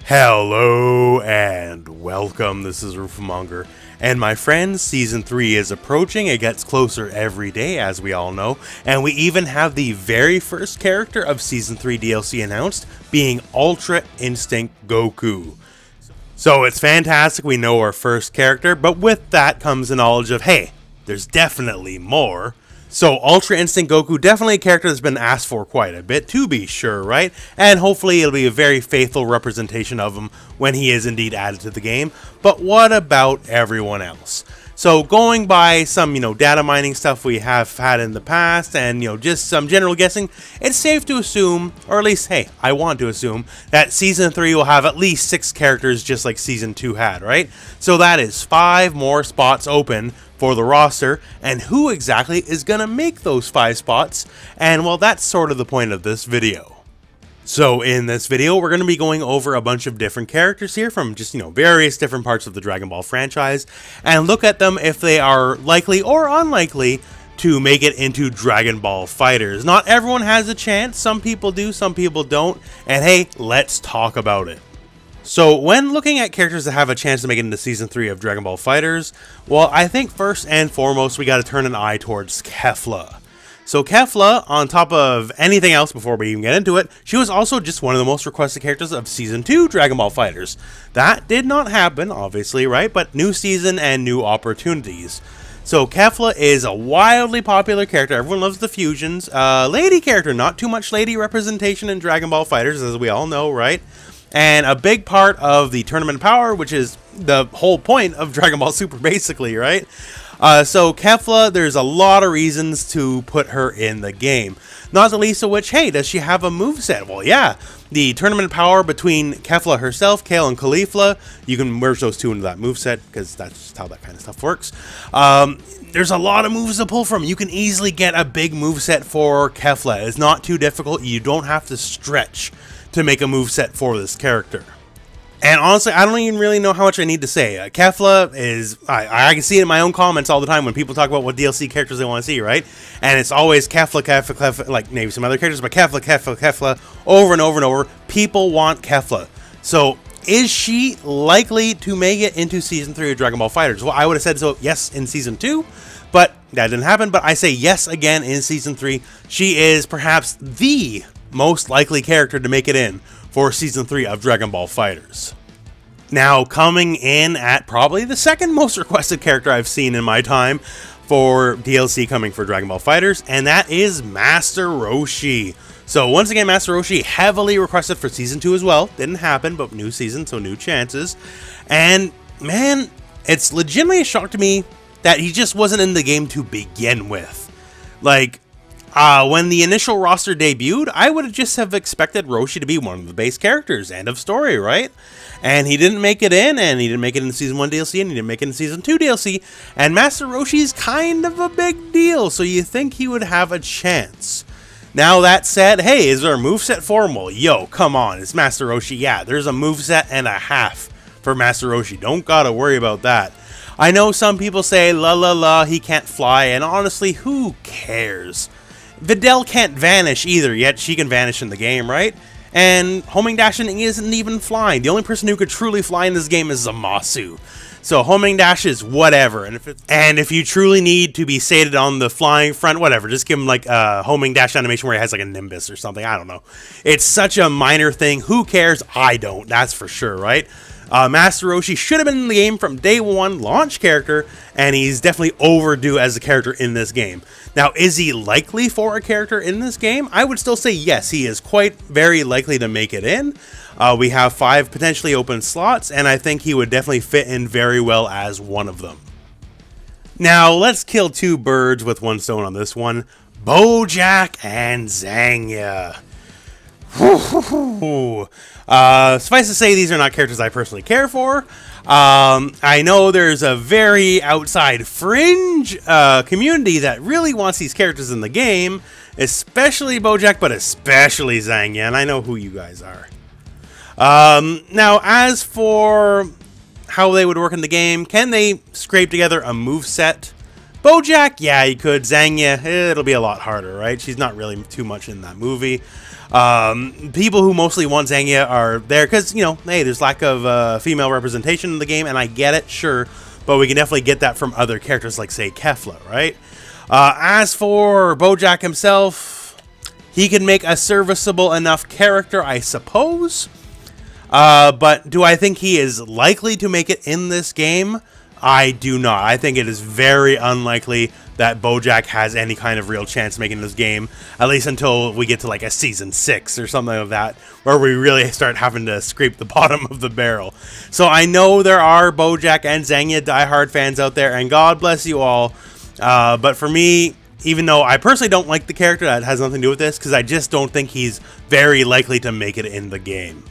Hello and welcome, this is rooflemonger, and my friends, Season 3 is approaching. It gets closer every day, as we all know, and we even have the very first character of Season 3 DLC announced, being Ultra Instinct Goku. So it's fantastic, we know our first character, but with that comes the knowledge of, hey, there's definitely more. So Ultra Instinct Goku, definitely a character that's been asked for quite a bit, to be sure, right? And hopefully it'll be a very faithful representation of him when he is indeed added to the game. But what about everyone else? So going by some, data mining stuff we have had in the past and, just some general guessing, it's safe to assume, or at least, hey, I want to assume, that Season 3 will have at least 6 characters just like Season 2 had, right? So that is 5 more spots open for the roster, and who exactly is going to make those 5 spots? And well, that's sort of the point of this video. So in this video, we're going to be going over a bunch of different characters here from just, various different parts of the Dragon Ball franchise, and look at them if they are likely or unlikely to make it into Dragon Ball FighterZ. Not everyone has a chance, some people do, some people don't, and hey, let's talk about it. So when looking at characters that have a chance to make it into Season 3 of Dragon Ball FighterZ, well, I think first and foremost we got to turn an eye towards Kefla. So Kefla, on top of anything else before we even get into it, she was also just one of the most requested characters of Season 2 Dragon Ball FighterZ. That did not happen, obviously, right? But new season and new opportunities. So Kefla is a wildly popular character. Everyone loves the fusions. Lady character, not too much lady representation in Dragon Ball FighterZ, as we all know, right? And a big part of the Tournament Power, which is the whole point of Dragon Ball Super, basically, right? So Kefla, there's a lot of reasons to put her in the game. Not the least of which, hey, does she have a moveset? Well, yeah. The Tournament Power between Kefla herself, Kale, and Kefla, you can merge those two into that moveset, because that's just how that kind of stuff works. There's a lot of moves to pull from. You can easily get a big moveset for Kefla. It's not too difficult. You don't have to stretch to make a moveset for this character. And honestly, I don't even really know how much I need to say. Kefla is, I can see it in my own comments all the time when people talk about what DLC characters they want to see, right? And it's always Kefla, Kefla, Kefla, like maybe some other characters, but Kefla, Kefla, Kefla, over and over and over. People want Kefla. So is she likely to make it into Season 3 of Dragon Ball FighterZ? Well, I would have said so, yes, in Season 2, but that didn't happen. But I say yes again in Season 3. She is perhaps the most likely character to make it in for Season 3 of Dragon Ball FighterZ. Now, coming in at probably the second most requested character I've seen in my time for DLC coming for Dragon Ball FighterZ, and that is Master Roshi. So once again, Master Roshi heavily requested for Season 2 as well. Didn't happen, but new season, so new chances. And man, it's legitimately a shock to me that he just wasn't in the game to begin with. Like, when the initial roster debuted, I would just have expected Roshi to be one of the base characters. End of story, right? And he didn't make it in, and he didn't make it in Season 1 DLC, and he didn't make it in Season 2 DLC, and Master Roshi's kind of a big deal, so you think he would have a chance. Now that said, hey, is there a moveset for him? Well, yo, come on, it's Master Roshi. Yeah, there's a moveset and a half for Master Roshi. Don't gotta worry about that. I know some people say, la la la, he can't fly, and honestly, who cares? Videl can't vanish either, yet she can vanish in the game, right? And homing dashing isn't even flying. The only person who could truly fly in this game is Zamasu. So homing dash is whatever. And if you truly need to be sated on the flying front, whatever, just give him like a homing dash animation where he has like a Nimbus or something. I don't know. It's such a minor thing. Who cares? I don't. That's for sure, right? Master Roshi should have been in the game from day one, launch character, and he's definitely overdue as a character in this game. Now, is he likely for a character in this game? I would still say yes, he is quite very likely to make it in. We have 5 potentially open slots, and I think he would definitely fit in very well as one of them. Now, let's kill 2 birds with 1 stone on this one. Bojack and Zangya. Suffice to say, these are not characters I personally care for. I know there's a very outside fringe community that really wants these characters in the game, especially Bojack, but especially Zangya, and I know who you guys are. Now, as for how they would work in the game, can they scrape together a moveset Bojack, yeah, you could. Zangya, it'll be a lot harder, right? She's not really too much in that movie. People who mostly want Zangya are there because, you know, hey, there's lack of female representation in the game, and I get it, sure, but we can definitely get that from other characters like, say, Kefla, right? As for Bojack himself, he can make a serviceable enough character, I suppose. But do I think he is likely to make it in this game? I do not. I think it is very unlikely that Bojack has any kind of real chance of making this game, at least until we get to like a season 6 or something like that, where we really start having to scrape the bottom of the barrel. So I know there are Bojack and Zangya diehard fans out there, and God bless you all. But for me, even though I personally don't like the character, that has nothing to do with this, because I just don't think he's very likely to make it in the game.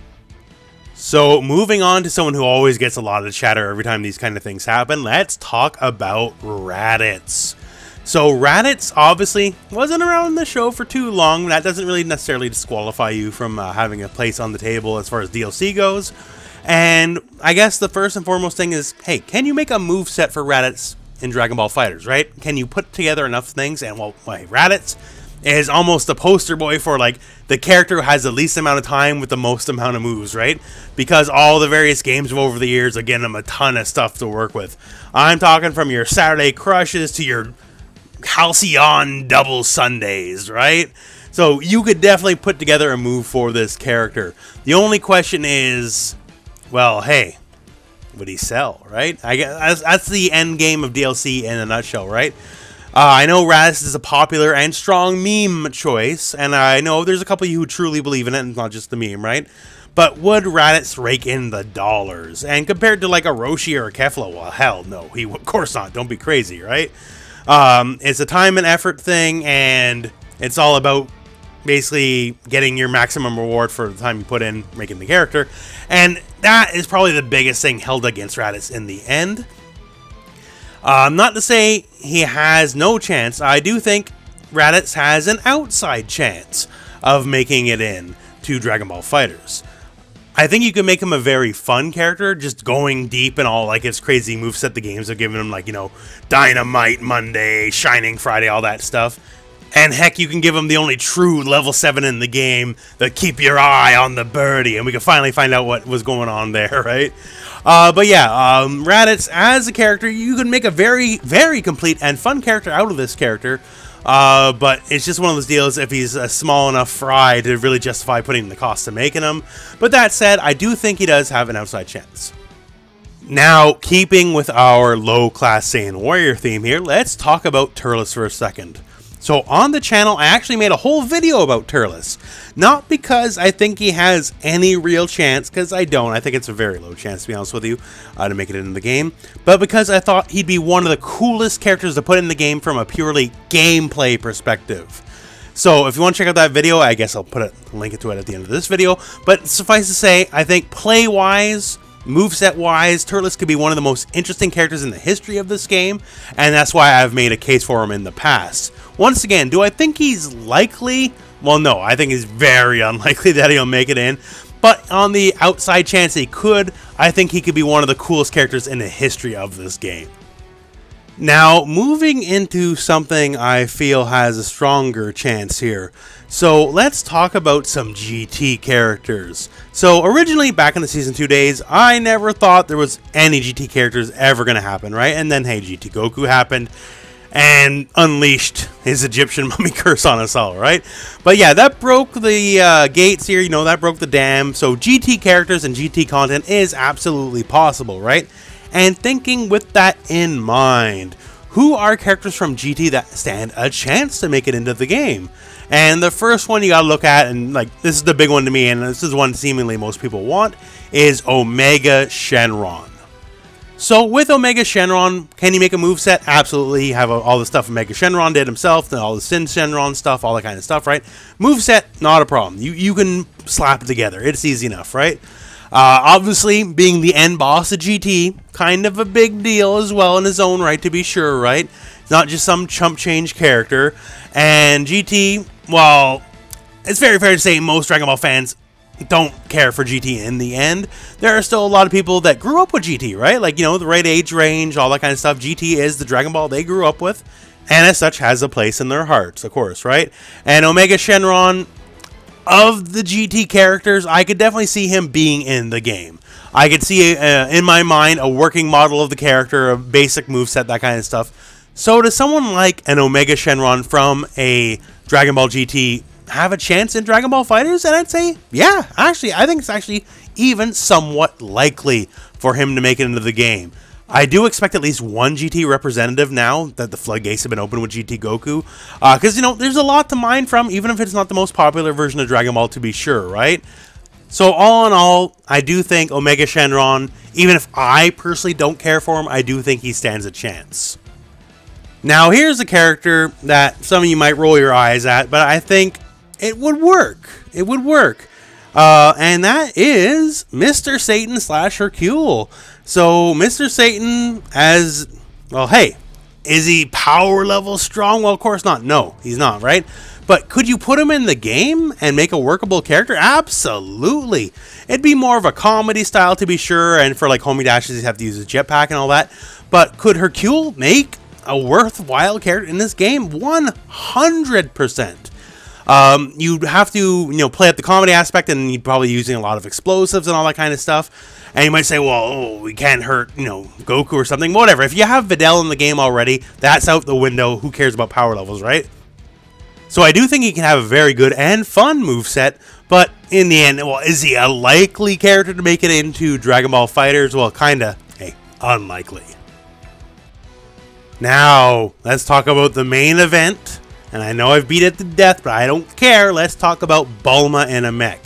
So, moving on to someone who always gets a lot of chatter every time these kind of things happen, let's talk about Raditz. So, Raditz obviously wasn't around the show for too long. That doesn't really necessarily disqualify you from having a place on the table as far as DLC goes. And I guess the first and foremost thing is, hey, can you make a move set for Raditz in Dragon Ball FighterZ, right? Can you put together enough things? And well, Raditz is almost the poster boy for like the character who has the least amount of time with the most amount of moves, right? Because all the various games over the years are getting them a ton of stuff to work with. I'm talking from your Saturday crushes to your Halcyon double Sundays, right? So you could definitely put together a move for this character. The only question is, well, hey, would he sell, right? I guess that's the end game of DLC in a nutshell, right? I know Raditz is a popular and strong meme choice, and I know there's a couple of you who truly believe in it, and not just the meme, right? But would Raditz rake in the dollars? And compared to like a Roshi or a Kefla, well, hell no, of course not. Don't be crazy, right? It's a time and effort thing, and it's all about basically getting your maximum reward for the time you put in making the character, and that is probably the biggest thing held against Raditz in the end. Not to say he has no chance. I do think Raditz has an outside chance of making it in to Dragon Ball FighterZ. I think you can make him a very fun character, just going deep in all like his crazy moveset the games have given him, like, you know, Dynamite Monday, Shining Friday, all that stuff. And heck, you can give him the only true level 7 in the game, the keep your eye on the birdie, and we can finally find out what was going on there, right? But yeah, Raditz as a character, you can make a very, very complete and fun character out of this character. But it's just one of those deals if he's a small enough fry to really justify putting the cost to making him. But that said, I do think he does have an outside chance. Now, keeping with our low-class Saiyan Warrior theme here, let's talk about Turles for a second. So on the channel, I actually made a whole video about Turles. Not because I think he has any real chance, because I don't. I think it's a very low chance, to be honest with you, to make it into the game. But because I thought he'd be one of the coolest characters to put in the game from a purely gameplay perspective. So if you want to check out that video, I guess I'll put a link to it at the end of this video. But suffice to say, I think play-wise, moveset-wise, Turles could be one of the most interesting characters in the history of this game. And that's why I've made a case for him in the past. Once again, do I think he's likely? Well, no, I think it's very unlikely that he'll make it in. But on the outside chance he could, I think he could be one of the coolest characters in the history of this game. Now, moving into something I feel has a stronger chance here. So let's talk about some GT characters. So originally, back in the Season 2 days, I never thought there was any GT characters ever going to happen, right? And then, hey, GT Goku happened and unleashed his Egyptian mummy curse on us all, right? But yeah, that broke the gates here, you know, that broke the dam. So GT characters and GT content is absolutely possible, right? And thinking with that in mind, who are characters from GT that stand a chance to make it into the game? And the first one you gotta look at, and like this is the big one to me, and this is one seemingly most people want, is Omega Shenron. So with Omega Shenron, can he make a moveset? Absolutely. Have all the stuff Omega Shenron did himself, all the Sin Shenron stuff, all that kind of stuff, right? Moveset, not a problem. You can slap it together. It's easy enough, right? Obviously, being the end boss of GT, kind of a big deal as well in his own right, to be sure, right? It's not just some chump change character. And GT, well, it's very fair to say most Dragon Ball fans don't care for GT in the end, there are still a lot of people that grew up with GT, right? Like, you know, the right age range, all that kind of stuff. GT is the Dragon Ball they grew up with, and as such has a place in their hearts, of course, right? And Omega Shenron, of the GT characters, I could definitely see him being in the game. I could see, in my mind, a working model of the character, a basic moveset, that kind of stuff. So does someone like an Omega Shenron from a Dragon Ball GT have a chance in Dragon Ball FighterZ? And I'd say, yeah, actually, I think it's actually even somewhat likely for him to make it into the game. I do expect at least one GT representative now that the floodgates have been open with GT Goku. Because, you know, there's a lot to mine from, even if it's not the most popular version of Dragon Ball, to be sure, right? So all in all, I do think Omega Shenron, even if I personally don't care for him, I do think he stands a chance. Now, here's a character that some of you might roll your eyes at, but I think it would work. It would work. And that is Mr. Satan / Hercule. So, Mr. Satan, as, well, hey, is he power level strong? Well, of course not. No, he's not, right? But could you put him in the game and make a workable character? Absolutely. It'd be more of a comedy style, to be sure, and for, like, homie dashes, you'd have to use his jetpack and all that. But could Hercule make a worthwhile character in this game? 100%. You'd have to, you know, play up the comedy aspect, and you'd probably using a lot of explosives and all that kind of stuff. And you might say, well, oh, we can't hurt, you know, Goku or something. Whatever. If you have Videl in the game already, that's out the window. Who cares about power levels, right? So I do think he can have a very good and fun moveset, but in the end, well, is he a likely character to make it into Dragon Ball FighterZ? Well, kinda, hey, unlikely. Now, let's talk about the main event. And I know I've beat it to death, but I don't care. Let's talk about Bulma and a Mech.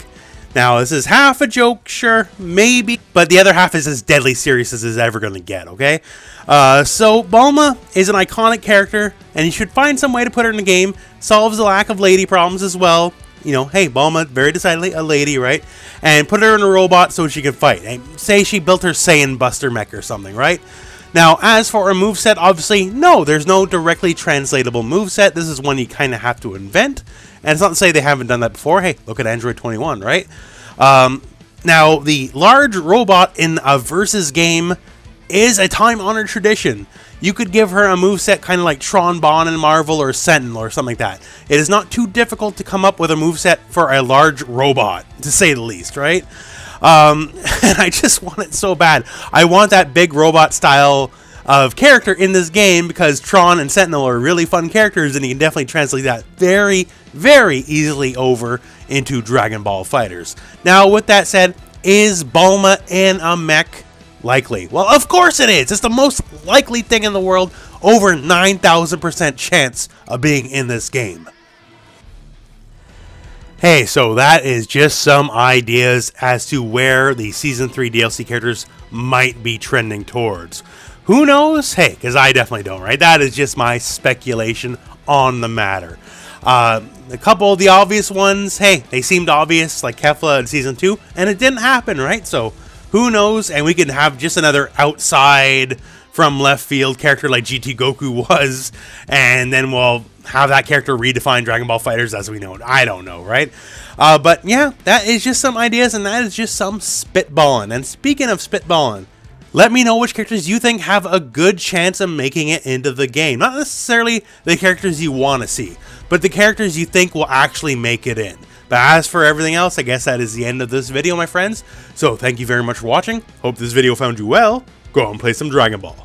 Now, this is half a joke, sure, maybe, but the other half is as deadly serious as it's ever going to get, okay? So, Bulma is an iconic character, and you should find some way to put her in the game. Solves the lack of lady problems as well. You know, hey, Bulma, very decidedly a lady, right? And put her in a robot so she can fight. And say she built her Saiyan Buster Mech or something, right? Now, as for a moveset, obviously, no, there's no directly translatable moveset. This is one you kind of have to invent. And it's not to say they haven't done that before. Hey, look at Android 21, right? Now, the large robot in a versus game is a time-honored tradition. You could give her a moveset kind of like Tron Bonne in Marvel or Sentinel or something like that. It is not too difficult to come up with a moveset for a large robot, to say the least, right? And I just want it so bad. I want that big robot style of character in this game because Tron and Sentinel are really fun characters, and you can definitely translate that very, very easily over into Dragon Ball FighterZ. Now, with that said, is Bulma in a mech likely? Well, of course it is. It's the most likely thing in the world. Over 9,000% chance of being in this game. Hey, so that is just some ideas as to where the Season 3 DLC characters might be trending towards. Who knows? Hey, because I definitely don't, right? That is just my speculation on the matter. A couple of the obvious ones, hey, they seemed obvious, like Kefla in Season 2, and it didn't happen, right? So, who knows? And we could have just another outside from left field character like GT Goku was, and then we'll have that character redefine Dragon Ball FighterZ as we know it. I don't know, right? But yeah, that is just some ideas, and that is just some spitballing. And speaking of spitballing, let me know which characters you think have a good chance of making it into the game. Not necessarily the characters you want to see, but the characters you think will actually make it in. But as for everything else, I guess that is the end of this video, my friends. So thank you very much for watching. Hope this video found you well. Go out and play some Dragon Ball.